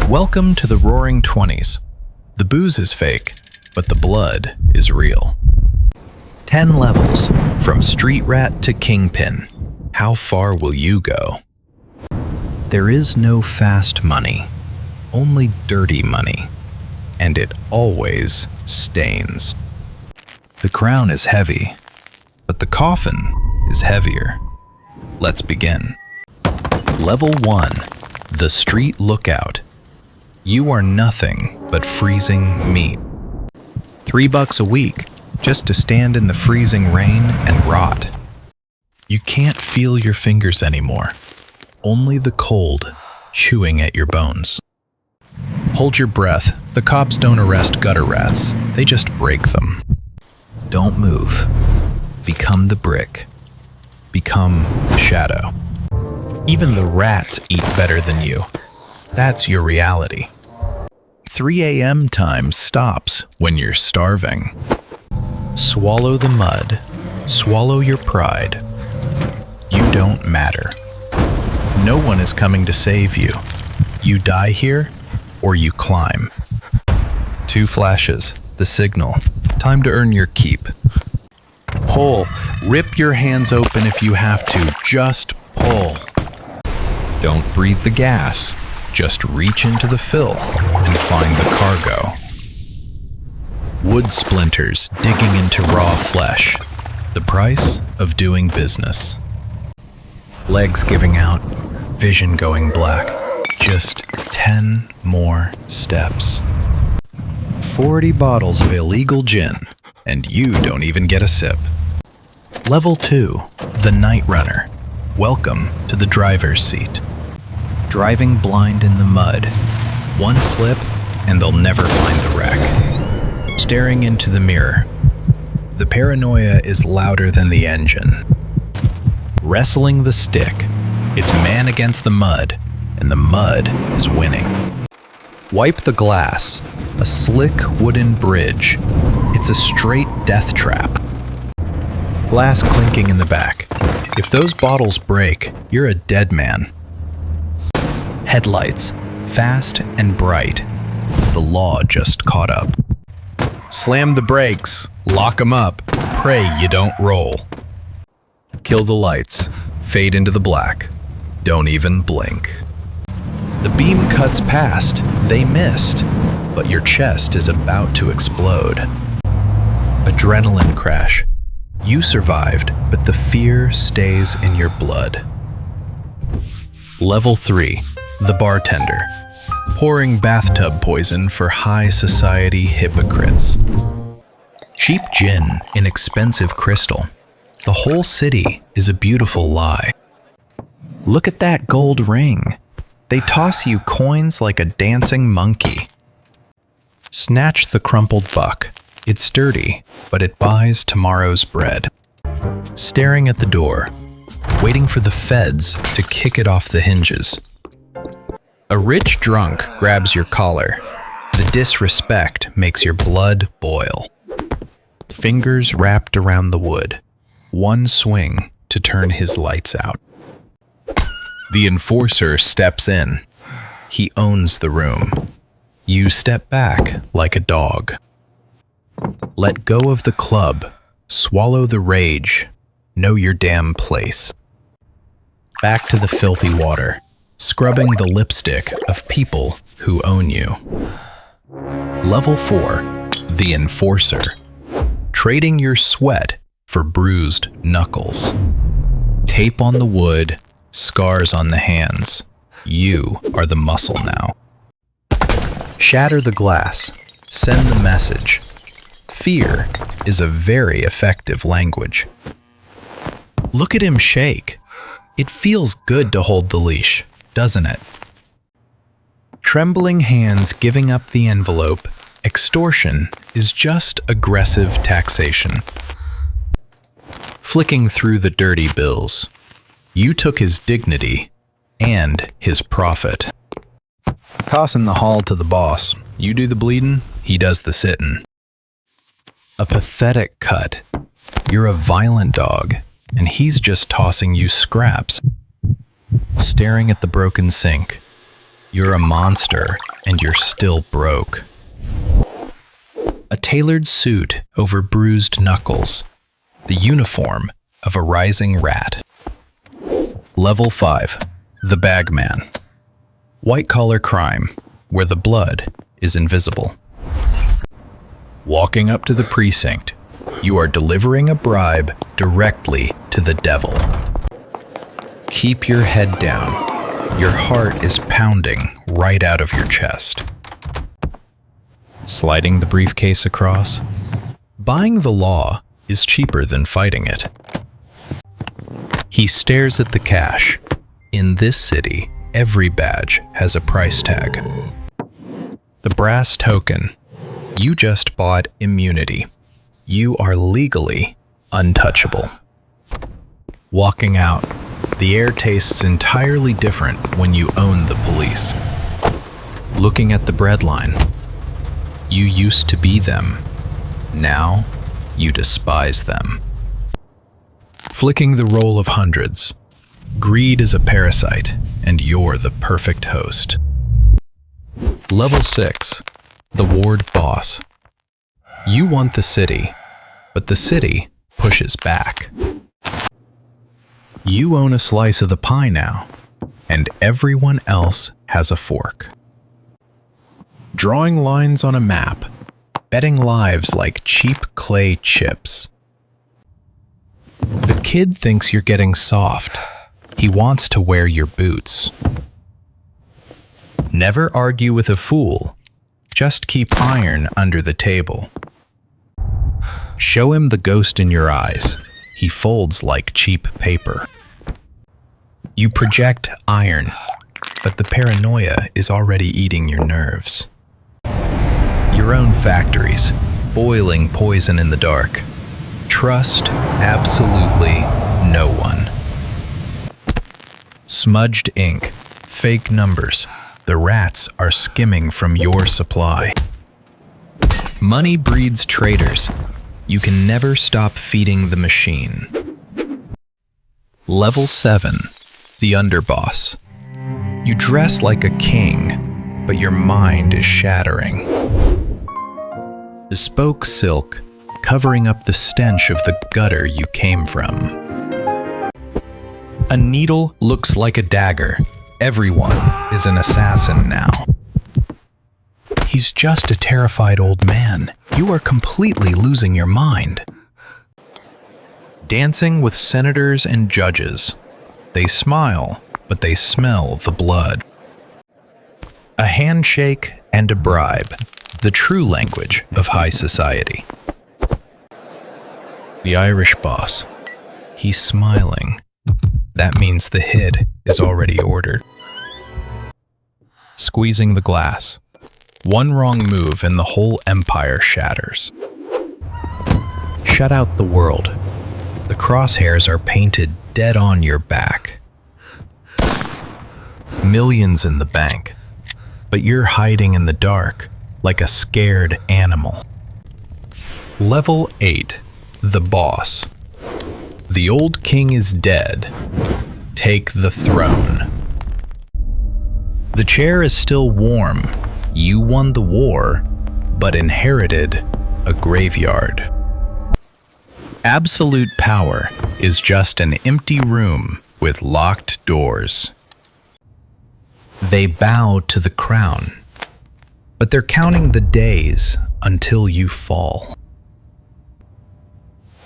Welcome to the Roaring 20s. The booze is fake, but the blood is real. 10 levels, from street rat to kingpin. How far will you go? There is no fast money, only dirty money, and it always stains. The crown is heavy, but the coffin is heavier. Let's begin. Level 1, the street lookout. You are nothing but freezing meat. $3 a week, just to stand in the freezing rain and rot. You can't feel your fingers anymore, only the cold chewing at your bones. Hold your breath. The cops don't arrest gutter rats, they just break them. Don't move. Become the brick. Become the shadow. Even the rats eat better than you. That's your reality. 3 a.m. time stops when you're starving. Swallow the mud. Swallow your pride. You don't matter. No one is coming to save you. You die here, or you climb. 2 flashes, the signal. Time to earn your keep. Pull. Rip your hands open if you have to. Just pull. Don't breathe the gas. Just reach into the filth and find the cargo. Wood splinters digging into raw flesh. The price of doing business. Legs giving out. Vision going black. Just 10 more steps. 40 bottles of illegal gin, and you don't even get a sip. Level 2, the night runner. Welcome to the driver's seat. Driving blind in the mud. One slip, and they'll never find the wreck. Staring into the mirror. The paranoia is louder than the engine. Wrestling the stick. It's man against the mud, and the mud is winning. Wipe the glass. A slick wooden bridge. It's a straight death trap. Glass clinking in the back. If those bottles break, you're a dead man. Headlights, fast and bright. The law just caught up. Slam the brakes, lock 'em up, pray you don't roll. Kill the lights, fade into the black. Don't even blink. The beam cuts past, they missed, but your chest is about to explode. Adrenaline crash. You survived, but the fear stays in your blood. Level 3, the bartender. Pouring bathtub poison for high society hypocrites. Cheap gin in expensive crystal. The whole city is a beautiful lie. Look at that gold ring. They toss you coins like a dancing monkey. Snatch the crumpled buck. It's dirty, but it buys tomorrow's bread. Staring at the door, waiting for the feds to kick it off the hinges. A rich drunk grabs your collar. The disrespect makes your blood boil. Fingers wrapped around the wood. One swing to turn his lights out. The enforcer steps in. He owns the room. You step back like a dog. Let go of the club. Swallow the rage. Know your damn place. Back to the filthy water. Scrubbing the lipstick of people who own you. Level 4, the enforcer. Trading your sweat for bruised knuckles. Tape on the wood, scars on the hands. You are the muscle now. Shatter the glass. Send the message. Fear is a very effective language. Look at him shake. It feels good to hold the leash, doesn't it? Trembling hands giving up the envelope. Extortion is just aggressive taxation. Flicking through the dirty bills. You took his dignity and his profit. Tossing the haul to the boss. You do the bleeding, he does the sittin'. A pathetic cut. You're a violent dog, and he's just tossing you scraps. Staring at the broken sink. You're a monster, and you're still broke. A tailored suit over bruised knuckles. The uniform of a rising rat. Level 5. The Bagman. White-collar crime, where the blood is invisible. Walking up to the precinct, you are delivering a bribe directly to the devil. Keep your head down. Your heart is pounding right out of your chest. Sliding the briefcase across. Buying the law is cheaper than fighting it. He stares at the cash. In this city, every badge has a price tag. The brass token. You just bought immunity. You are legally untouchable. Walking out. The air tastes entirely different when you own the police. Looking at the breadline. You used to be them. Now, you despise them. Flicking the roll of hundreds. Greed is a parasite, and you're the perfect host. Level 6. The ward boss. You want the city, but the city pushes back. You own a slice of the pie now, and everyone else has a fork. Drawing lines on a map, betting lives like cheap clay chips. The kid thinks you're getting soft. He wants to wear your boots. Never argue with a fool. Just keep iron under the table. Show him the ghost in your eyes. He folds like cheap paper. You project iron, but the paranoia is already eating your nerves. Your own factories, boiling poison in the dark. Trust absolutely no one. Smudged ink, fake numbers. The rats are skimming from your supply. Money breeds traitors. You can never stop feeding the machine. Level 7. The Underboss. You dress like a king, but your mind is shattering. Bespoke silk, covering up the stench of the gutter you came from. A needle looks like a dagger. Everyone is an assassin now. He's just a terrified old man. You are completely losing your mind. Dancing with senators and judges. They smile, but they smell the blood. A handshake and a bribe. The true language of high society. The Irish boss. He's smiling. That means the hit is already ordered. Squeezing the glass. One wrong move and the whole empire shatters. Shut out the world. The crosshairs are painted dead on your back. Millions in the bank, but you're hiding in the dark like a scared animal. Level 8. The boss. The old king is dead. Take the throne. The chair is still warm. You won the war, but inherited a graveyard. Absolute power is just an empty room with locked doors. They bow to the crown, but they're counting the days until you fall.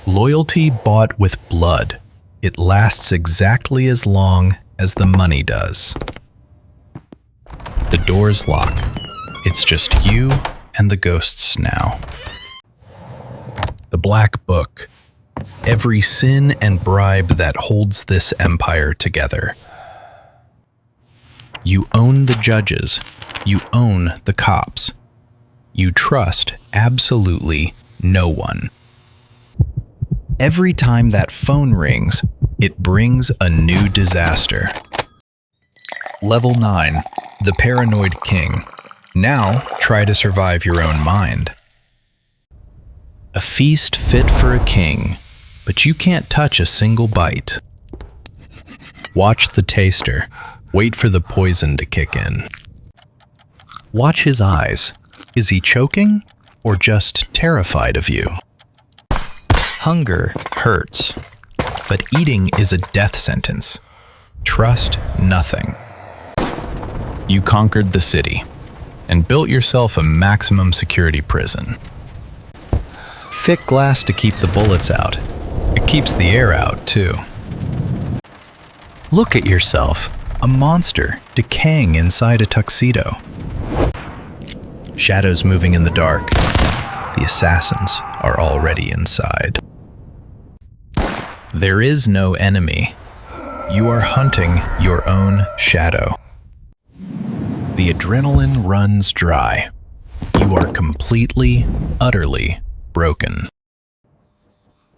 Loyalty bought with blood. It lasts exactly as long as the money does. The doors lock. It's just you and the ghosts now. The Black Book. Every sin and bribe that holds this empire together. You own the judges. You own the cops. You trust absolutely no one. Every time that phone rings, it brings a new disaster. Level 9. The Paranoid King. Now, try to survive your own mind. A feast fit for a king, but you can't touch a single bite. Watch the taster. Wait for the poison to kick in. Watch his eyes. Is he choking or just terrified of you? Hunger hurts, but eating is a death sentence. Trust nothing. You conquered the city and built yourself a maximum security prison. Thick glass to keep the bullets out. It keeps the air out, too. Look at yourself, a monster decaying inside a tuxedo. Shadows moving in the dark. The assassins are already inside. There is no enemy. You are hunting your own shadow. The adrenaline runs dry. You are completely, utterly broken.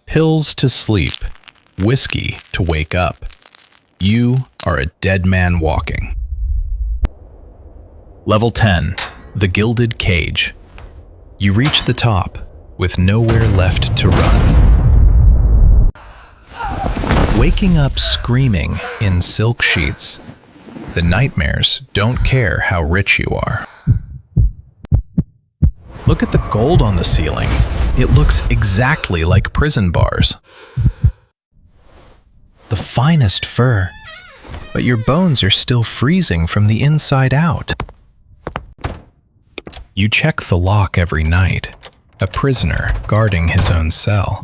Pills to sleep, whiskey to wake up. You are a dead man walking. Level 10, the Gilded Cage. You reach the top with nowhere left to run. Waking up screaming in silk sheets. The nightmares don't care how rich you are. Look at the gold on the ceiling. It looks exactly like prison bars. The finest fur, but your bones are still freezing from the inside out. You check the lock every night, a prisoner guarding his own cell.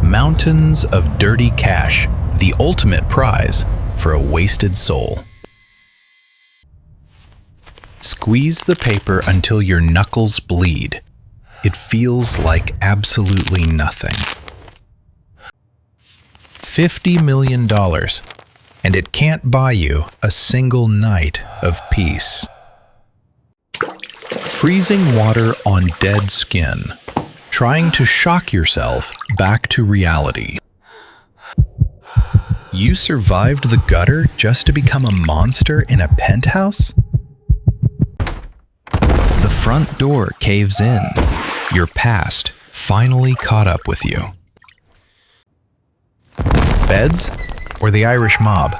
Mountains of dirty cash, the ultimate prize for a wasted soul. Squeeze the paper until your knuckles bleed. It feels like absolutely nothing. $50 million, and it can't buy you a single night of peace. Freezing water on dead skin, trying to shock yourself back to reality. You survived the gutter just to become a monster in a penthouse? The front door caves in. Your past finally caught up with you. Beds or the Irish mob?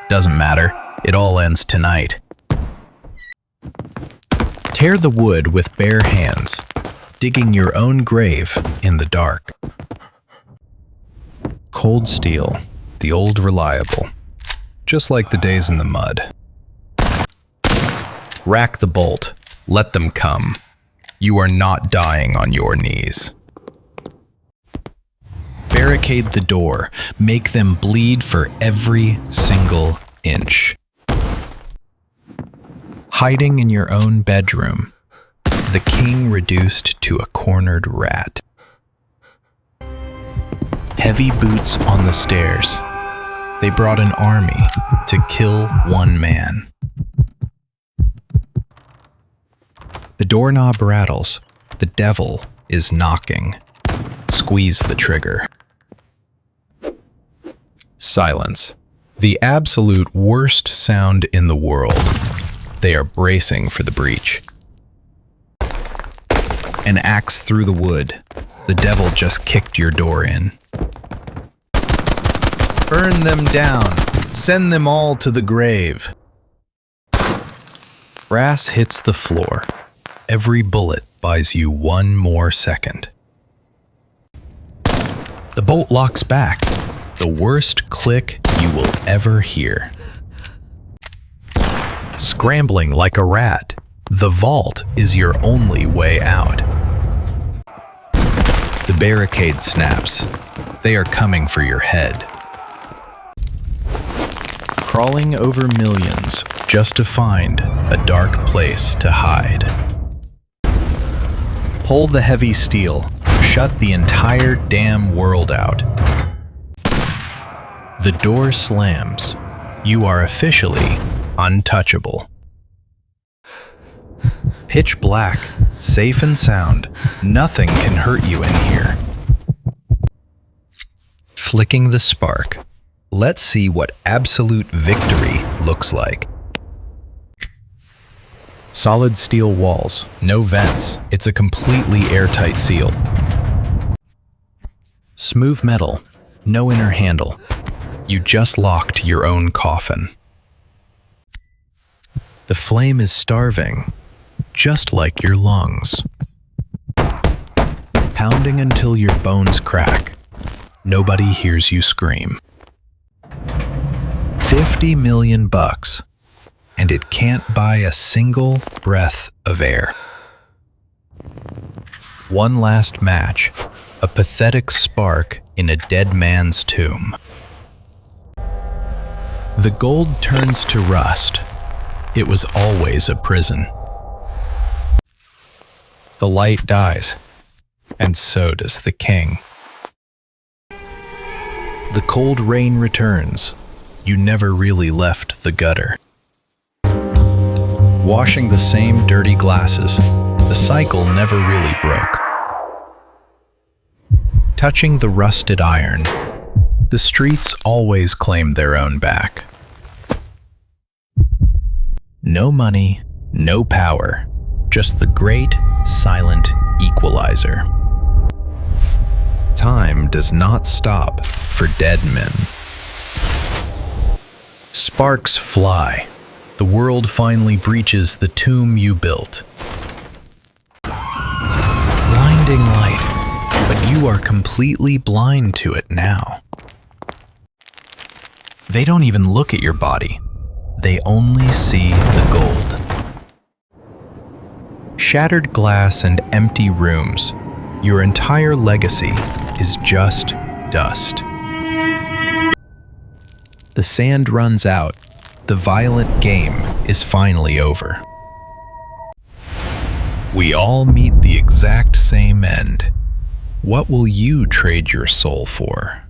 Doesn't matter. It all ends tonight. Tear the wood with bare hands, digging your own grave in the dark. Cold steel, the old reliable, just like the days in the mud. Rack the bolt, let them come. You are not dying on your knees. Barricade the door, make them bleed for every single inch. Hiding in your own bedroom, the king reduced to a cornered rat. Heavy boots on the stairs. They brought an army to kill one man. The doorknob rattles. The devil is knocking. Squeeze the trigger. Silence. The absolute worst sound in the world. They are bracing for the breach. An axe through the wood. The devil just kicked your door in. Burn them down. Send them all to the grave. Brass hits the floor. Every bullet buys you one more second. The bolt locks back. The worst click you will ever hear. Scrambling like a rat. The vault is your only way out. The barricade snaps. They are coming for your head. Crawling over millions just to find a dark place to hide. Pull the heavy steel. Shut the entire damn world out. The door slams. You are officially untouchable. Pitch black, safe and sound. Nothing can hurt you in here. Flicking the spark. Let's see what absolute victory looks like. Solid steel walls, no vents. It's a completely airtight seal. Smooth metal, no inner handle. You just locked your own coffin. The flame is starving, just like your lungs. Pounding until your bones crack. Nobody hears you scream. 50 million bucks, and it can't buy a single breath of air. One last match, a pathetic spark in a dead man's tomb. The gold turns to rust. It was always a prison. The light dies, and so does the king. The cold rain returns. You never really left the gutter. Washing the same dirty glasses, the cycle never really broke. Touching the rusted iron, the streets always claim their own back. No money, no power, just the great, silent equalizer. Time does not stop for dead men. Sparks fly. The world finally breaches the tomb you built. Blinding light, but you are completely blind to it now. They don't even look at your body. They only see the gold. Shattered glass and empty rooms. Your entire legacy is just dust. The sand runs out. The violent game is finally over. We all meet the exact same end. What will you trade your soul for?